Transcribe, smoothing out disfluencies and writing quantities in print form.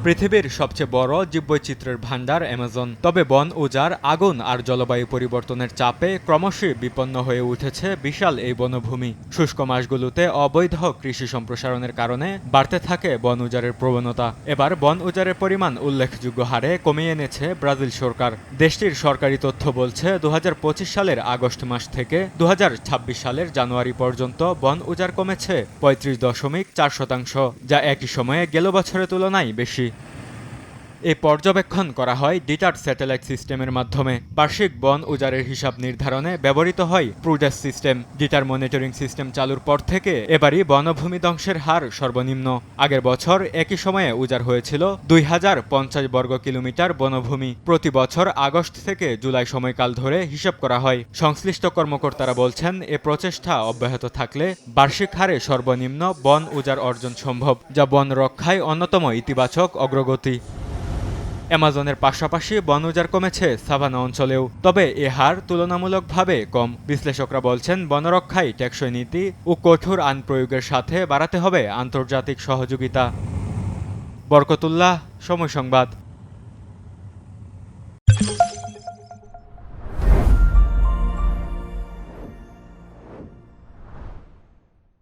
পৃথিবীর সবচেয়ে বড় জীববৈচিত্র্যের ভান্ডার অ্যামাজন। তবে বন উজাড়, আগুন আর জলবায়ু পরিবর্তনের চাপে ক্রমশই বিপন্ন হয়ে উঠেছে বিশাল এই বনভূমি। শুষ্ক মাসগুলোতে অবৈধ কৃষি সম্প্রসারণের কারণে বাড়তে থাকে বন উজাড়ের প্রবণতা। এবার বন উজাড়ের পরিমাণ উল্লেখযোগ্য হারে কমিয়ে এনেছে ব্রাজিল সরকার। দেশটির সরকারি তথ্য বলছে ২০২৫ সালের আগস্ট মাস থেকে ২০২৬ সালের জানুয়ারি পর্যন্ত বন উজাড় কমেছে ৩৫.৪%, যা একই সময়ে গেল বছরের তুলনায় বেশি। এই পর্যবেক্ষণ করা হয় ডিটার স্যাটেলাইট সিস্টেমের মাধ্যমে। বার্ষিক বন উজাড়ের হিসাব নির্ধারণে ব্যবহৃত হয় প্রুডেস সিস্টেম। ডিটার মনিটরিং সিস্টেম চালুর পর থেকে এবারই বনভূমি ধ্বংসের হার সর্বনিম্ন। আগের বছর একই সময়ে উজাড় হয়েছিল ২০৫০ বর্গ কিলোমিটার বনভূমি। প্রতি বছর আগস্ট থেকে জুলাই সময়কাল ধরে হিসাব করা হয়। সংশ্লিষ্ট কর্মকর্তারা বলছেন, এ প্রচেষ্টা অব্যাহত থাকলে বার্ষিক হারে সর্বনিম্ন বন উজাড় অর্জন সম্ভব, যা বন রক্ষায় অন্যতম ইতিবাচক অগ্রগতি। অ্যামাজনের পাশাপাশি বন উজাড় কমেছে সাভানা অঞ্চলেও, তবে এ হার তুলনামূলকভাবে কম। বিশ্লেষকরা বলছেন, বনরক্ষায় টেকসই নীতি ও কঠোর আইন প্রয়োগের সাথে বাড়াতে হবে আন্তর্জাতিক সহযোগিতা। বরকতুল্লাহ, সময় সংবাদ।